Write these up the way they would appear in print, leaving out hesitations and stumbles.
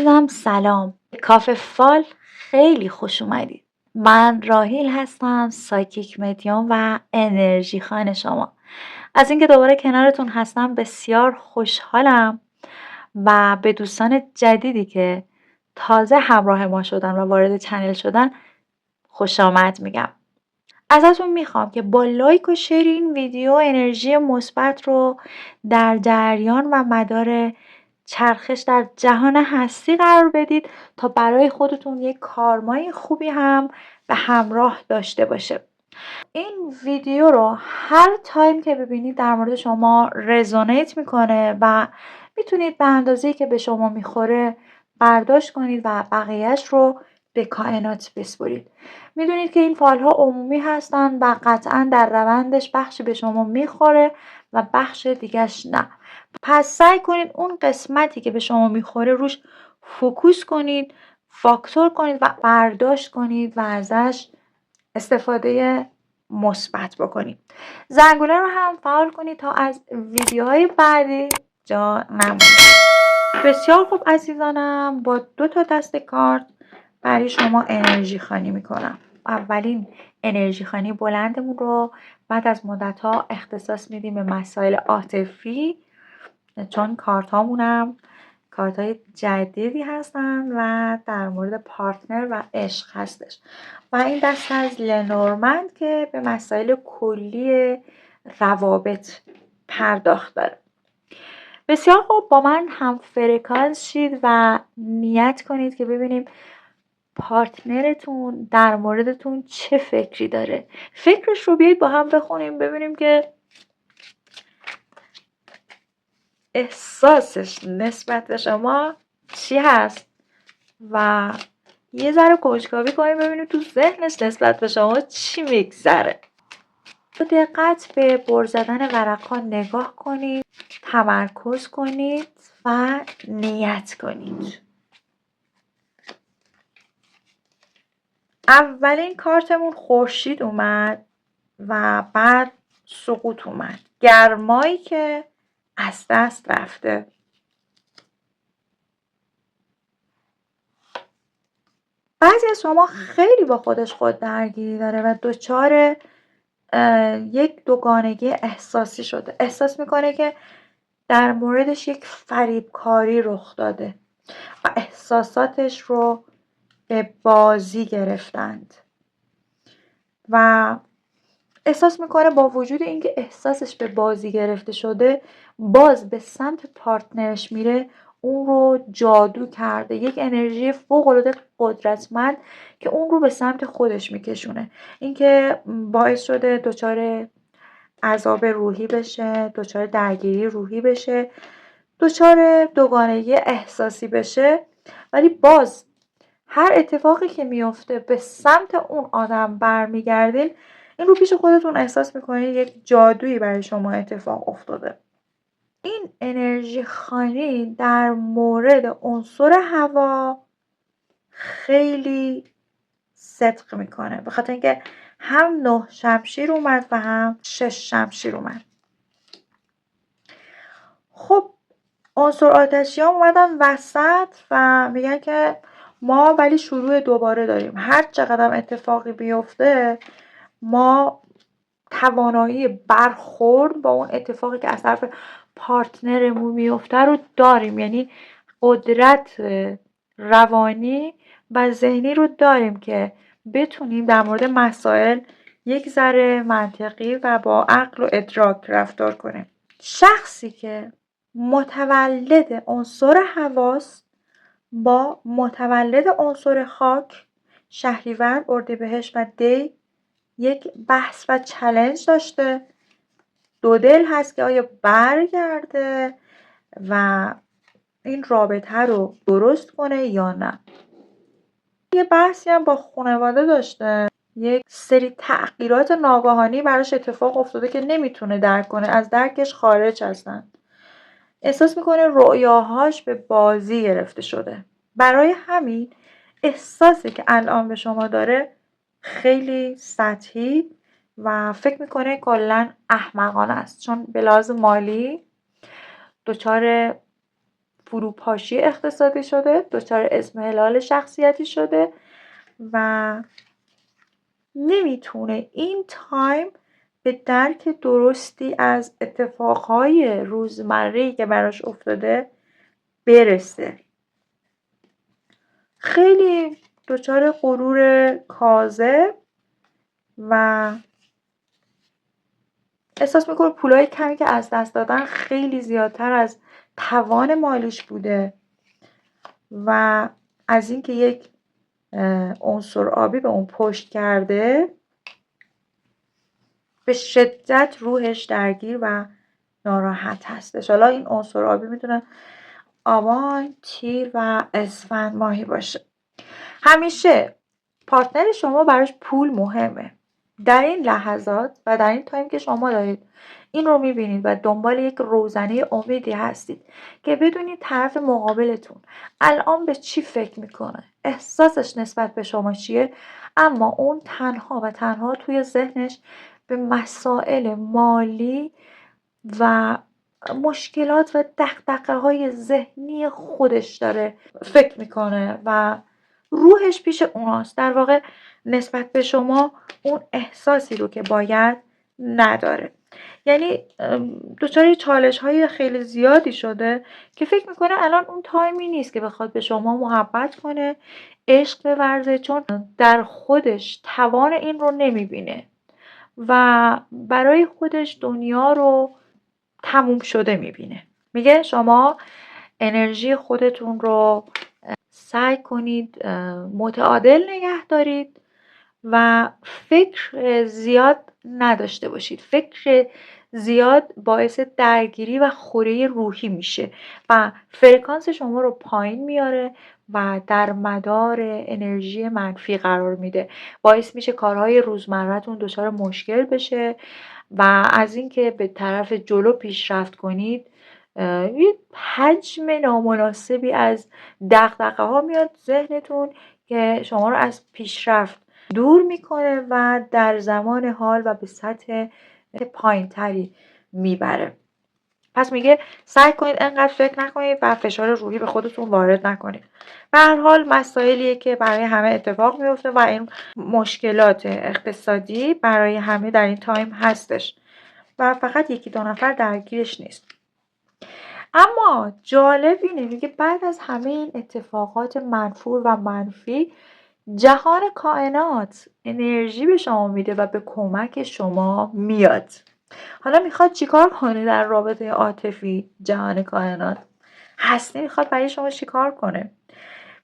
عزیزم سلام. کافه فال خیلی خوش اومدید. من راهیل هستم، سایکیک مدیوم و انرژی خان شما. از اینکه دوباره کنارتون هستم بسیار خوشحالم و به دوستان جدیدی که تازه همراه ما شدن و وارد چنل شدن خوش آمد میگم. ازتون میخوام که با لایک و شیر این ویدیو انرژی مثبت رو در جریان و مدار چرخش در جهان هستی قرار بدید تا برای خودتون یک کارمای خوبی هم به همراه داشته باشه. این ویدیو رو هر تایم که ببینید در مورد شما رزونیت میکنه و میتونید به اندازه‌ای که به شما میخوره برداشت کنید و بقیهش رو به کائنات بسپرید. میدونید که این فایل ها عمومی هستن و قطعا در روندش بخشی به شما میخوره و بخش دیگهش نه. پس سعی کنید اون قسمتی که به شما میخوره روش فوکوس کنید، فاکتور کنید و برداشت کنید و ازش استفاده مثبت بکنید. زنگوله رو هم فعال کنید تا از ویدیوهای بعدی جا نمونید. بسیار خوب عزیزانم، با 2 تا دست کارت برای شما انرژی خوانی میکنم. اولین انرژی خوانی بلندمون رو بعد از مدت ها اختصاص میدیم به مسائل عاطفی، چون کارت هامونم کارت های جدیدی هستن و در مورد پارتنر و عشق هستش و این دست از لنورمند که به مسائل کلی روابط پرداخت داره. بسیار خوب، با من هم فرکانس شید و نیت کنید که ببینیم پارتنرتون در موردتون چه فکری داره. فکرش رو بیایید با هم بخونیم ببینیم که احساسش نسبت به شما چی هست و یه ذره کنجکاوی کنیم ببینیم تو ذهنش نسبت به شما چی میگذره. با دقت به بر زدن ورق‌ها نگاه کنید، تمرکز کنید و نیت کنید. اولین کارتمون خورشید اومد و بعد سقوط اومد، گرمایی که از دست رفته. بعضی از شما خیلی با خودش خود درگیری داره و دچار یک دوگانگی احساسی شده. احساس میکنه که در موردش یک فریبکاری رخ داده و احساساتش رو به بازی گرفتند و احساس میکنه با وجود اینکه احساسش به بازی گرفته شده باز به سمت پارتنرش میره، اون رو جادو کرده، یک انرژی فوق‌العاده قدرتمند که اون رو به سمت خودش میکشونه. اینکه باعث شده دچار عذاب روحی بشه، دچار درگیری روحی بشه، دچار دوگانگی احساسی بشه، ولی باز هر اتفاقی که میفته به سمت اون آدم برمیگردین، این رو پیش خودتون احساس میکنید یک جادویی برای شما اتفاق افتاده. این انرژی خوانی در مورد عنصر هوا خیلی صدق میکنه، به خاطر اینکه هم 9 شمشیر اومد و هم 6 شمشیر اومد. خب عنصر آتشی ها اومدن وسط و میگن که ما ولی شروع دوباره داریم. هر چقدر اتفاقی بیفته ما توانایی برخورد با اون اتفاقی که از طرف پارتنرمون میفته رو داریم، یعنی قدرت روانی و ذهنی رو داریم که بتونیم در مورد مسائل یک ذره منطقی و با عقل و ادراک رفتار کنیم. شخصی که متولد عنصر هواست با متولد عنصر خاک، شهریور، اردیبهشت و دی یک بحث و چالش داشته. دو دل هست که آیا برگرده و این رابطه رو درست کنه یا نه. یه بحثی هم با خانواده داشته، یک سری تغییرات ناگهانی براش اتفاق افتاده که نمیتونه درک کنه، از درکش خارج هستن. احساس میکنه رؤیاهاش به بازی گرفته شده. برای همین احساسی که الان به شما داره خیلی سطحی و فکر میکنه کلا احمقانه است، چون به لحاظ مالی دچار فروپاشی اقتصادی شده، دچار اضمحلال شخصیتی شده و نمیتونه این تایم به درک درستی از اتفاقهای روزمره‌ای که براش افتاده برسه. خیلی دچار غرور کاذب و احساس میکنه پولای کمی که از دست دادن خیلی زیادتر از توان مالیش بوده و از اینکه یک عنصر آبی به اون پشت کرده به شدت روحش درگیر و ناراحت هستش. حالا این عنصر آبی میتونه آبان، تیر و اسفند ماهی باشه. همیشه پارتنر شما براش پول مهمه. در این لحظات و در این تایم که شما دارید این رو میبینید و دنبال یک روزنه امیدی هستید که بدونید طرف مقابلتون الان به چی فکر میکنه، احساسش نسبت به شما چیه، اما اون تنها و تنها توی ذهنش به مسائل مالی و مشکلات و دغدغه‌های ذهنی خودش داره فکر میکنه و روحش پیش اوناست. در واقع نسبت به شما اون احساسی رو که باید نداره. یعنی دچار چالش‌های خیلی زیادی شده که فکر میکنه الان اون تایمی نیست که بخواد به شما محبت کنه، عشق بورزه، چون در خودش توان این رو نمیبینه و برای خودش دنیا رو تموم شده میبینه. میگه شما انرژی خودتون رو سعی کنید متعادل نگه دارید و فکر زیاد نداشته باشید. فکر زیاد باعث درگیری و خوره روحی میشه و فرکانس شما رو پایین میاره و در مدار انرژی منفی قرار میده. باعث میشه کارهای روزمره‌تون دچار مشکل بشه و از اینکه به طرف جلو پیشرفت کنید یه حجم نامناسبی از دغدغه‌ها میاد ذهنتون که شما رو از پیشرفت دور میکنه و در زمان حال و به سطح پایینتری میبره. پس میگه سعی کنید انقدر فکر نکنید و فشار روحی به خودتون وارد نکنید. به هر حال مسائلیه که برای همه اتفاق میفته و این مشکلات اقتصادی برای همه در این تایم هستش و فقط یکی دو نفر درگیرش نیست. اما جالب اینه میگه بعد از همه این اتفاقات منفور و منفی جهان کائنات انرژی به شما میده و به کمک شما میاد. حالا میخواد چیکار کنه در رابطه عاطفی؟ جهان کائنات هستی میخواد برای شما چیکار کنه؟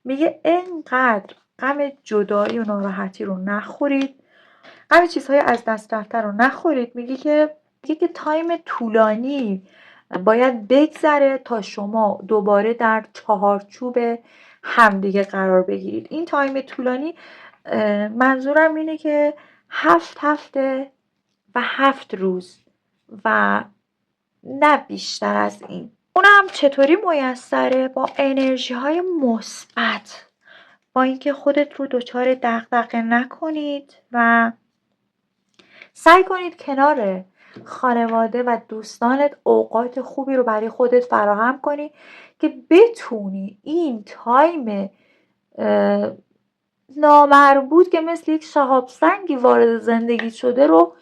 میگه اینقدر غم جدایی و ناراحتی رو نخورید، غم چیزهای از دست رفته رو نخورید. میگه که تایم طولانی باید بگذره تا شما دوباره در چهارچوب همدیگه قرار بگیرید. این تایم طولانی منظورم اینه که 7 هفته و 7 روز و نه بیشتر از این. اونم چطوری میسره؟ با انرژی های مثبت، با اینکه خودت رو دچار دغدغه نکنید و سعی کنید کنار خانواده و دوستانت اوقات خوبی رو برای خودت فراهم کنی که بتونی این تایم نامربوط که مثل یک شهاب سنگی وارد زندگی شده رو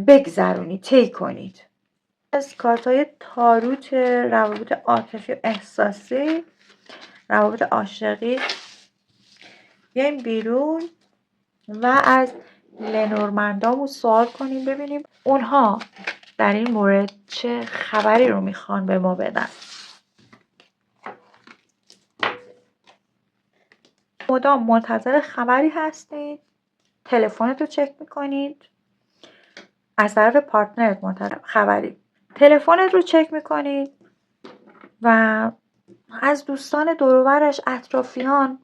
بگذرونی، طی کنید. از کارتای تاروت روابط عاطفی و احساسی، روابط عاشقی بیایم بیرون و از لنورمندامون سوال کنیم ببینیم اونها در این مورد چه خبری رو میخوان به ما بدن. مدام منتظر خبری هستید، تلفنت رو چک میکنید، از طرف پارتنرت منتظر خبری، تلفنت رو چک میکنید و از دوستان دور و برش، اطرافیان،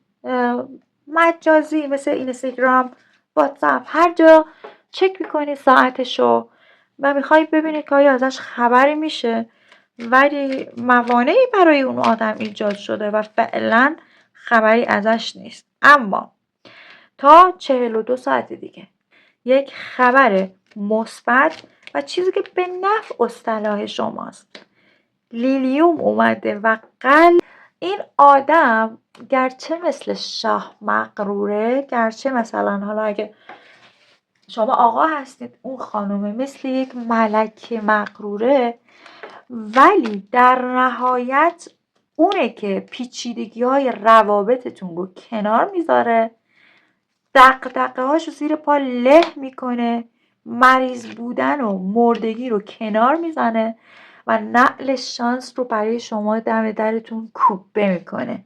مجازی مثل اینستاگرام، واتساپ، هر جا چک میکنید ساعتشو و میخواید ببینید که آیا ازش خبری میشه، ولی موانعی برای اون آدم ایجاد شده و فعلا خبری ازش نیست. اما تا 42 ساعت دیگه یک خبر مثبت و چیزی که به نفع اصطلاح شماست، لیلیوم اومده و قلب این آدم گرچه مثل شاه مغروره، گرچه مثلا حالا اگه شما آقا هستید اون خانومه مثل یک ملکه مغروره، ولی در نهایت اونه که پیچیدگی‌های روابطتون رو کنار میذاره، دغدغه‌هاشو زیر پا له میکنه، مریض بودن و مردگی رو کنار میزنه و نعل شانس رو برای شما دم درتون کوبه میکنه.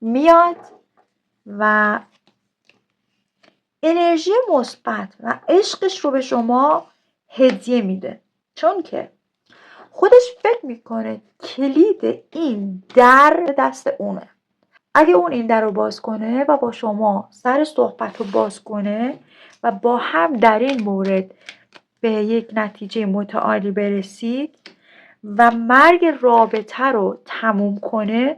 میاد و انرژی مثبت و عشقش رو به شما هدیه میده، چون که خودش فکر میکنه کلید این در دست اونه. اگه اون این در رو باز کنه و با شما سر صحبت رو باز کنه و با هم در این مورد به یک نتیجه متعالی برسید و مرگ رابطه رو تموم کنه،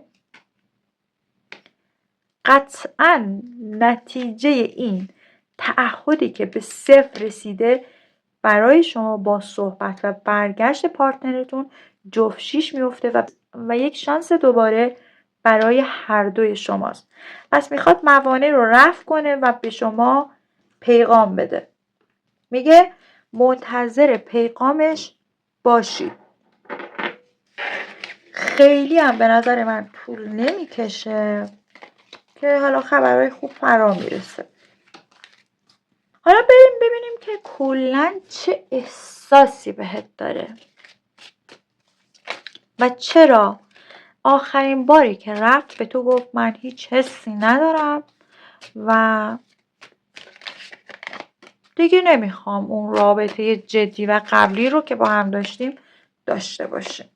قطعا نتیجه این تعهدی که به 0 رسیده برای شما با صحبت و برگشت پارتنرتون جفت 6 میفته و یک شانس دوباره برای هر دوی شماست. پس میخواد موانع رو رفع کنه و به شما پیغام بده. میگه منتظر پیغامش باشید. خیلی هم به نظر من طول نمیکشه که حالا خبرهای خوب فرا میرسه. حالا بریم ببینیم که کلاً چه احساسی بهت داره و چرا آخرین باری که رفت به تو گفت من هیچ حسی ندارم و دیگه نمیخوام اون رابطه جدی و قبلی رو که با هم داشتیم داشته باشیم.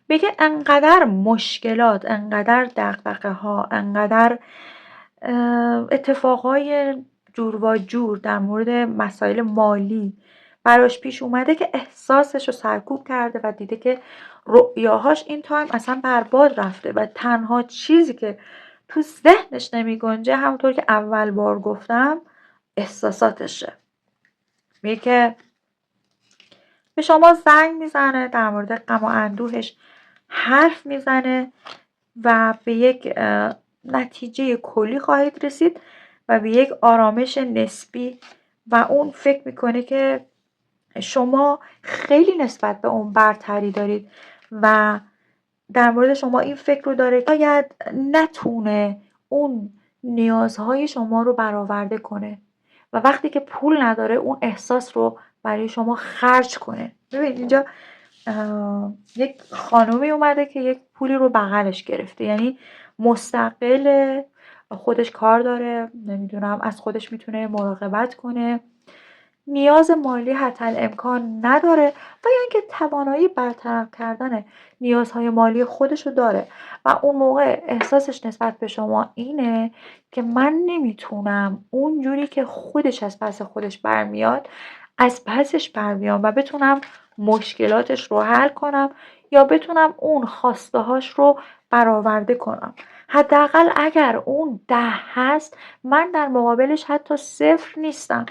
بگه انقدر مشکلات، انقدر دغدغه ها، انقدر اتفاقای جور و جور در مورد مسائل مالی براش پیش اومده که احساسش رو سرکوب کرده و دیده که رؤیاهاش این تایم اصلا برباد رفته و تنها چیزی که تو ذهنش نمی گنجه، همونطور که اول بار گفتم، احساساتشه. میگه که به شما زنگ میزنه، در مورد غم و اندوهش حرف میزنه و به یک نتیجه کلی خواهید رسید و به یک آرامش نسبی و اون فکر میکنه که شما خیلی نسبت به اون برتری دارید و در مورد شما این فکر رو داره که شاید نتونه اون نیازهای شما رو برآورده کنه و وقتی که پول نداره اون احساس رو برای شما خرج کنه. ببین اینجا یک خانومی اومده که یک پولی رو بغلش گرفته، یعنی مستقل، خودش کار داره، نمیدونم از خودش میتونه مراقبت کنه، نیاز مالی حتی امکان نداره و یا اینکه توانایی برطرف کردن نیازهای مالی خودش رو داره و اون موقع احساسش نسبت به شما اینه که من نمیتونم اونجوری که خودش از پس خودش برمیاد از پسش برمیام و بتونم مشکلاتش رو حل کنم یا بتونم اون خواسته هاش رو برآورده کنم. حداقل اگر اون 10 هست من در مقابلش حتی 0 نیستم.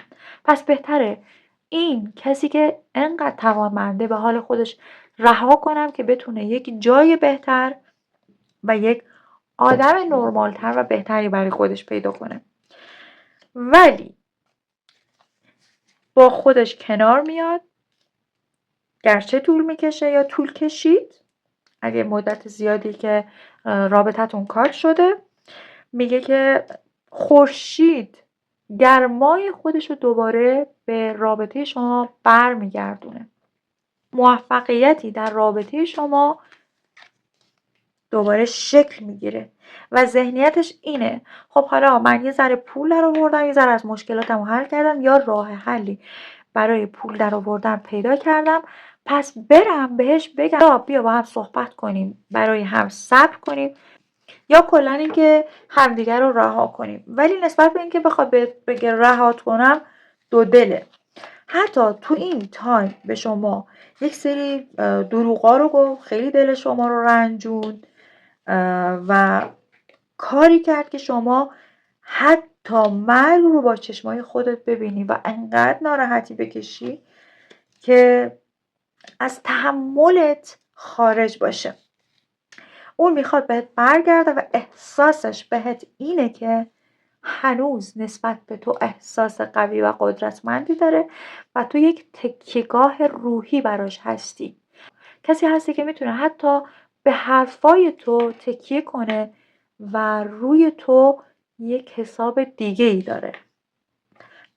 پس بهتره این کسی که انقدر توانمنده به حال خودش رها کنم که بتونه یک جای بهتر و یک آدم نرمالتر و بهتری برای خودش پیدا کنه. ولی با خودش کنار میاد، گرچه طول میکشه یا طول کشید، اگه مدت زیادی که رابطتون کات شده، میگه که خورشید گرمای خودش رو دوباره به رابطه شما برمیگردونه. موفقیتی در رابطه شما دوباره شکل میگیره و ذهنیتش اینه خب حالا من یه ذره پول در آوردم، یه ذره از مشکلاتم رو حل کردم یا راه حلی برای پول در آوردن پیدا کردم، پس برم بهش بگم بیا با هم صحبت کنیم، برای هم صبر کنیم یا کلا اینکه همدیگر رو رها کنیم. ولی نسبت به اینکه بخواد بگه رهات کنم، دو دله. حتی تو این تایم به شما یک سری دروغا رو گفت، خیلی دل شما رو رنجوند و کاری کرد که شما حتی مرگ رو با چشمای خودت ببینی و انقدر ناراحتی بکشی که از تحملت خارج باشه. اون میخواد بهت برگرده و احساسش بهت اینه که هنوز نسبت به تو احساس قوی و قدرتمندی داره و تو یک تکیهگاه روحی براش هستی. کسی هستی که میتونه حتی به حرفای تو تکیه کنه و روی تو یک حساب دیگه ای داره.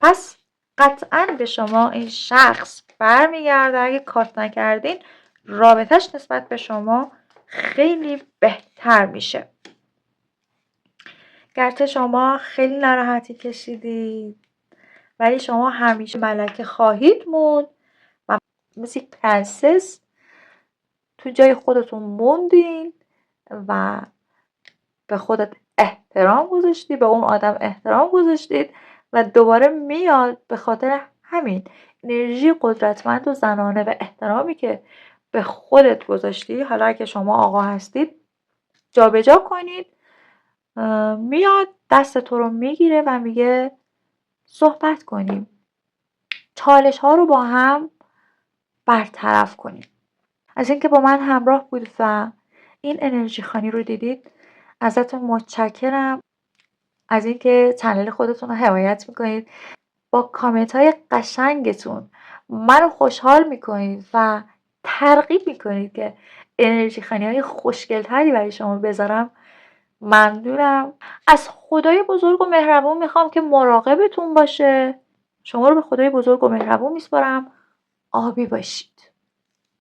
پس قطعا به شما این شخص برمیگرده. اگه کارت نکردین رابطش نسبت به شما خیلی بهتر میشه. گرچه شما خیلی ناراحتی کشیدید ولی شما همیشه ملکه خواهید موند و مثل یک پرنسس تو جای خودتون موندین و به خودت احترام گذاشتی، به اون آدم احترام گذاشتید و دوباره میاد به خاطر همین انرژی قدرتمند و زنانه و احترامی که به خودت گذاشتی، حالا اگه شما آقا هستید جابجا کنید، میاد دست تو رو میگیره و میگه صحبت کنیم، چالش ها رو با هم برطرف کنیم. از اینکه با من همراه بودید و این انرژی خانی رو دیدید ازتون متشکرم. از اینکه چنل خودتون رو حمایت میکنید، با کامنت های قشنگتون منو خوشحال میکنید و ترغیب میکنید که انرژی خانی های خوشگلتری برای شما بذارم. ممنونم. از خدای بزرگ و مهربون میخوام که مراقبتون باشه. شما رو به خدای بزرگ و مهربون میسپارم. آبی باشید.